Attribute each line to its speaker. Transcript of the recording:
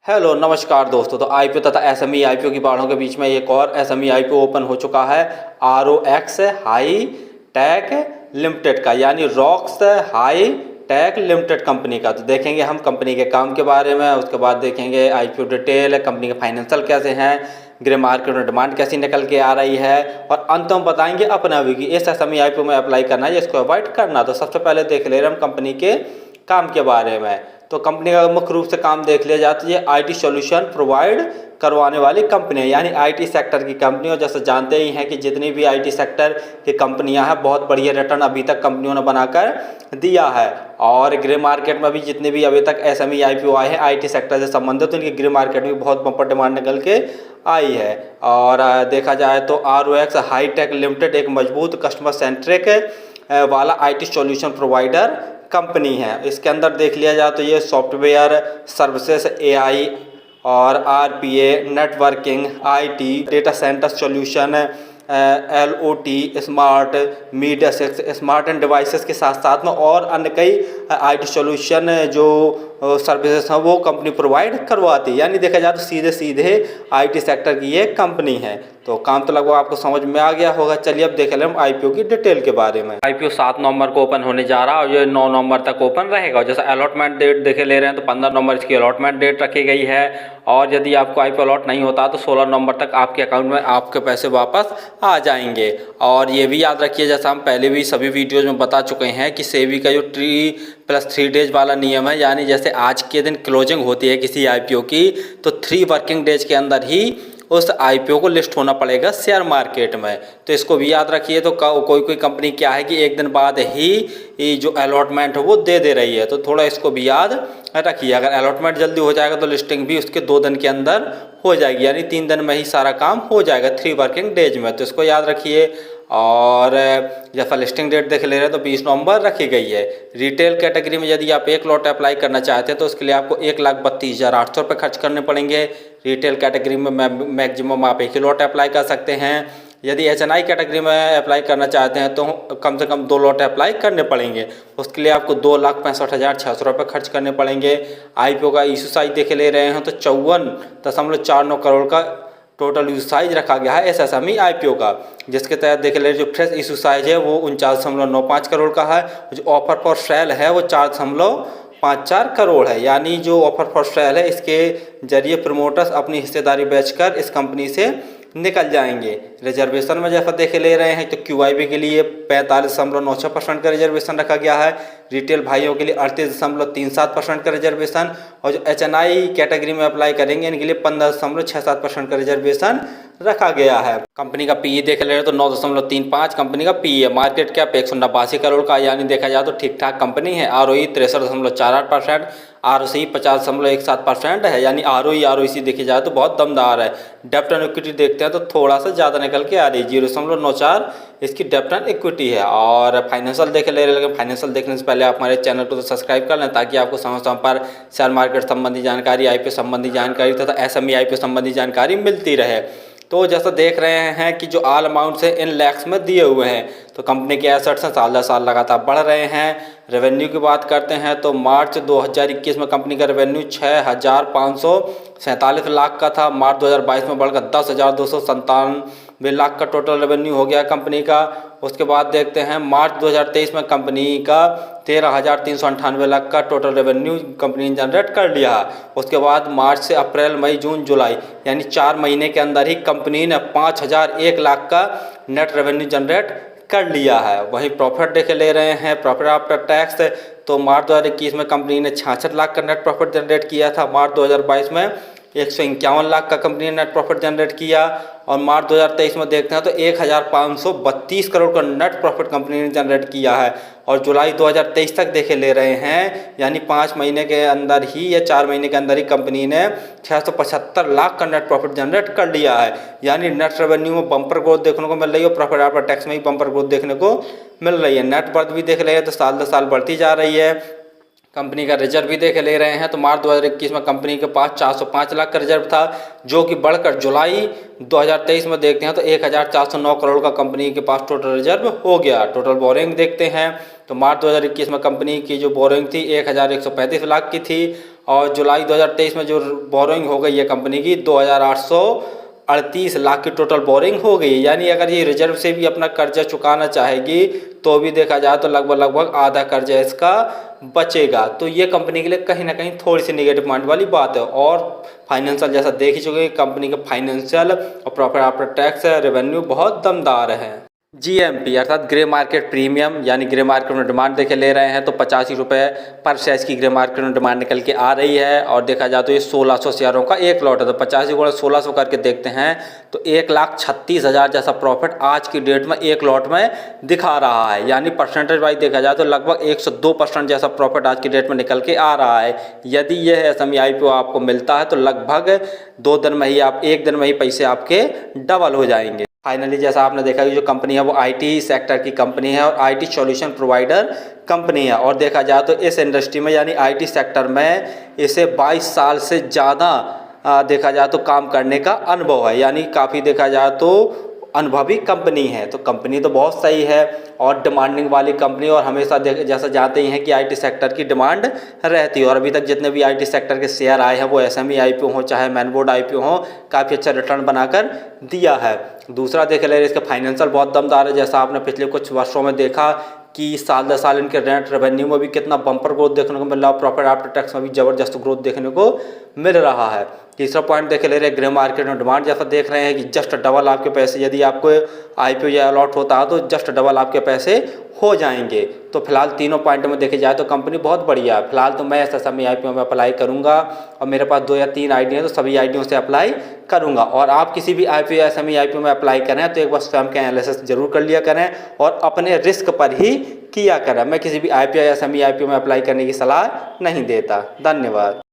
Speaker 1: Hello नमस्कार दोस्तों। तो आईपीओ तथा एसएमई आईपीओ की बाढ़ों के बीच में एक और एसएमई आईपीओ ओपन हो चुका है आरओएक्स हाई टेक लिमिटेड का, यानी rocks high tech limited company का। तो देखेंगे हम कंपनी के काम के बारे में, उसके बाद देखेंगे आईपीओ डिटेल, कंपनी के फाइनेंशियल कैसे हैं, ग्रे मार्केट में डिमांड कैसी निकल के आ रही है, और अंत में बताएंगे अपना भी कि इस एसएमई आईपीओ में अप्लाई करना है या इसको अवॉइड करना। तो सबसे पहले देख ले रहे हम कंपनी के काम के बारे में। तो कंपनी का मुख्य रूप से काम देख लिया जाए तो ये आईटी सॉल्यूशन प्रोवाइड करवाने वाली कंपनी है, यानी आईटी सेक्टर की कंपनी। और जैसे जानते ही हैं कि जितनी भी आईटी सेक्टर की कंपनियां हैं बहुत बढ़िया रिटर्न अभी तक कंपनियों ने बनाकर दिया है। और ग्रे मार्केट में भी जितने भी अभी तक एसएमई आईपीओ आए हैं आईटी सेक्टर से संबंधित, तो इनकी ग्रे मार्केट में बहुत बम्पर डिमांड निकल के आई है। और देखा जाए तो आरओएक्स हाई टेक लिमिटेड एक मजबूत कस्टमर सेंट्रिक वाला आईटी सॉल्यूशन प्रोवाइडर कंपनी है। इसके अंदर देख लिया जाए तो ये सॉफ्टवेयर सर्विसेज, एआई और RPA, networking, IT, data centre solution, LOT, smart media, smart end devices के साथ साथ में और अन्य कई आईटी सॉल्यूशन जो सर्विसेज हैं वो कंपनी प्रोवाइड करवाती है। यानी देखा जाए तो सीधे सीधे आईटी सेक्टर की ये कंपनी है। तो काम तो लगभग आपको समझ में आ गया होगा। चलिए अब देख लें हम आईपीओ की डिटेल के बारे में। आईपीओ 7 नवंबर को ओपन होने जा रहा है और ये 9 नवंबर तक ओपन रहेगा। जैसे अलॉटमेंट डेट देखे ले रहे हैं तो 15 नवंबर इसकी अलॉटमेंट डेट रखी गई है। और यदि आपको आईपीओ अलॉट नहीं होता तो 16 नवंबर तक आपके अकाउंट में आपके पैसे वापस आ जाएंगे। और ये भी याद रखिए, जैसा हम पहले भी सभी वीडियोज़ में बता चुके हैं कि सेबी का जो 3+3 डेज वाला नियम है, यानी जैसे आज के दिन क्लोजिंग होती है किसी आईपीओ की तो 3 वर्किंग डेज के अंदर ही उस आईपीओ को लिस्ट होना पड़ेगा शेयर मार्केट में। तो इसको भी याद रखिए। तो कोई कंपनी क्या है कि एक दिन बाद ही जो अलॉटमेंट है वो दे रही है, तो थोड़ा इसको भी याद रखिए। अगर अलॉटमेंट जल्दी हो जाएगा तो लिस्टिंग भी उसके 2 दिन के अंदर हो जाएगी, यानी 3 दिन में ही सारा काम हो जाएगा 3 वर्किंग डेज में। तो इसको याद रखिए। और जैसा लिस्टिंग डेट देख ले रहे हैं तो 20 नवंबर रखी गई है। रिटेल कैटेगरी में यदि आप एक लॉट अप्लाई करना चाहते हैं तो उसके लिए आपको 1,32,800 रुपये खर्च करने पड़ेंगे। रिटेल कैटेगरी में मैक्सिमम आप 1 ही लॉट अप्लाई कर सकते हैं। यदि एचएनआई कैटेगरी में अप्लाई करना चाहते हैं तो कम से कम 2 लॉट अप्लाई करने पड़ेंगे। उसके लिए आपको 2,65,600 रुपये खर्च करने पड़ेंगे। आईपीओ का इशू साइज देखे ले रहे हैं तो 54.49 करोड़ का टोटल इशू साइज रखा गया है एसएसएमई आईपीओ का, जिसके तहत देख ले जो फ्रेश इशू साइज है वो 49.95 करोड़ का है। जो ऑफर फॉर सेल है वो 4.54 करोड़ है। यानी जो ऑफर फॉर सेल है इसके जरिए प्रमोटर्स अपनी हिस्सेदारी बेचकर इस कंपनी से निकल जाएंगे। रिजर्वेशन में जैसा देखे ले रहे हैं तो क्यूआईबी के लिए 45.96% का रिजर्वेशन रखा गया है। रिटेल भाइयों के लिए 38.37% का रिजर्वेशन, और जो एचएनआई कैटेगरी में अप्लाई करेंगे इनके लिए 15.67% का रिजर्वेशन रखा गया है। कंपनी का पीई देख ले रहे हैं तो 9.35 कंपनी का पीई है। मार्केट कैप 189 करोड़ का, यानी देखा जाए तो ठीक ठाक कंपनी है। आरओई 63.48%, आरओसी 50.17% है, यानी आरओसी देखी जाए तो बहुत दमदार है। डेप्ट एंड इक्विटी देखते हैं तो थोड़ा सा ज़्यादा निकल के आ रही है, 0.94 इसकी डेप्ट एंड इक्विटी है। और फाइनेंशियल देख ले रहे हैं, फाइनेंशियल देखने से पहले आप हमारे चैनल को तो सब्सक्राइब कर लें ताकि आपको समय समय पर शेयर मार्केट संबंधी जानकारी, आईपीओ संबंधी जानकारी तथा एसएमई आईपीओ संबंधी जानकारी मिलती रहे। तो जैसा देख रहे हैं कि जो ऑल अमाउंट्स है इन लैक्स में दिए हुए हैं। तो कंपनी के एसेट्स हैं साल दर साल लगातार बढ़ रहे हैं। रेवेन्यू की बात करते हैं तो मार्च 2021 में कंपनी का रेवेन्यू 6,547 लाख का था। मार्च 2022 में बढ़कर 10,297 लाख का टोटल रेवेन्यू हो गया कंपनी का। उसके बाद देखते हैं मार्च 2023 में कंपनी का 13,398 लाख का टोटल रेवेन्यू कंपनी ने जनरेट कर लिया। उसके बाद मार्च से अप्रैल, मई, जून, जुलाई यानी 4 महीने के अंदर ही कंपनी ने 5,001 लाख का नेट रेवेन्यू जनरेट कर लिया है। वहीं प्रॉफिट देखे ले रहे हैं, प्रॉफिट आफ्टर टैक्स तो मार्च 2021 में कंपनी ने 66 लाख का नेट प्रॉफिट जनरेट किया था। मार्च 2022 में 151 लाख का कंपनी ने नेट प्रॉफिट जनरेट किया। और मार्च 2023 में देखते हैं तो 1,532 करोड़ का नेट प्रॉफिट कंपनी ने जनरेट किया है। और जुलाई 2023 तक देखे ले रहे हैं, यानी 5 महीने के अंदर ही या 4 महीने के अंदर ही कंपनी ने 675 लाख का नेट प्रॉफिट जनरेट कर लिया है। यानी नेट रेवेन्यू में बम्पर ग्रोथ देखने को मिल रही है और प्रॉफिट आफ्टर टैक्स में ही बम्पर ग्रोथ देखने को मिल रही है। नेट वर्थ भी देख रहे हैं तो साल दर साल बढ़ती जा रही है। कंपनी का रिजर्व भी देख ले रहे हैं तो मार्च 2021 में कंपनी के पास 405 लाख का रिजर्व था, जो कि बढ़कर जुलाई 2023 में देखते हैं तो 1,409 करोड़ का कंपनी के पास टोटल रिजर्व हो गया। टोटल बोरिंग देखते हैं तो मार्च 2021 में कंपनी की जो बोरिंग थी 1,135 लाख की थी और जुलाई 2023 में जो बोरिंग हो गई है कंपनी की 2838 लाख की टोटल बोरिंग हो गई। यानी अगर ये रिजर्व से भी अपना कर्जा चुकाना चाहेगी तो भी देखा जाए तो लगभग आधा कर्जा इसका बचेगा। तो ये कंपनी के लिए कहीं ना कहीं थोड़ी सी नेगेटिव पॉइंट वाली बात है। और फाइनेंशियल जैसा देख ही चुके कंपनी के फाइनेंशियल और प्रॉफिट आफ्टर टैक्स रेवेन्यू बहुत दमदार है। GMP अर्थात ग्रे मार्केट प्रीमियम, यानी ग्रे मार्केट में डिमांड देखे ले रहे हैं तो 85 रुपये पर शेयर की ग्रे मार्केट में डिमांड निकल के आ रही है। और देखा जाए तो ये 1600 शेयरों का एक लॉट है, तो 85 गुणा 1600 करके देखते हैं तो 1,36,000 जैसा प्रॉफिट आज की डेट में एक लॉट में दिखा रहा है। यानी परसेंटेज वाइज देखा जाए तो लगभग 102% जैसा प्रॉफिट आज की डेट में निकल के आ रहा है। यदि यह SME IPO आपको मिलता है तो लगभग 2 दिन में ही एक दिन में ही पैसे आपके डबल हो जाएंगे। फाइनली जैसा आपने देखा कि जो कंपनी है वो IT सेक्टर की कंपनी है और IT सॉल्यूशन प्रोवाइडर कंपनी है। और देखा जाए तो इस इंडस्ट्री में यानी IT सेक्टर में इसे 22 साल से ज़्यादा देखा जाए तो काम करने का अनुभव है। यानी काफ़ी देखा जाए तो अनुभवी कंपनी है। तो कंपनी तो बहुत सही है और डिमांडिंग वाली कंपनी, और हमेशा जैसा जानते ही हैं कि IT सेक्टर की डिमांड रहती है। और अभी तक जितने भी IT सेक्टर के शेयर आए हैं वो SME IPO हो चाहे मैन बोर्ड IPO हो, काफ़ी अच्छा रिटर्न बनाकर दिया है। दूसरा देख ले इसके फाइनेंशियल बहुत दमदार है। जैसा आपने पिछले कुछ वर्षों में देखा कि साल दर साल इनके नेट रेवेन्यू में भी कितना बम्पर ग्रोथ देखने को मिल रहा है, प्रॉफिट आफ्टर टैक्स में भी ज़बरदस्त ग्रोथ देखने को मिल रहा है। तीसरा पॉइंट देख ले रहे ग्रे मार्केट में डिमांड जैसा देख रहे हैं कि जस्ट डबल आपके पैसे, यदि आपको IPO या अलॉट होता है तो जस्ट डबल आपके पैसे हो जाएंगे। तो फिलहाल तीनों पॉइंट में देखे जाए तो कंपनी बहुत बढ़िया है। फिलहाल तो मैं SME IPO में अप्लाई करूंगा और मेरे पास 2 या 3 आईडी हैं तो सभी आईडियों से अप्लाई करूंगा। और आप किसी भी IPO या SME IPO में अप्लाई करें तो एक बार स्वयं के एनालिसिस जरूर कर लिया करें और अपने रिस्क पर ही किया करें। मैं किसी भी IPO या SME IPO में अप्लाई करने की सलाह नहीं देता। धन्यवाद।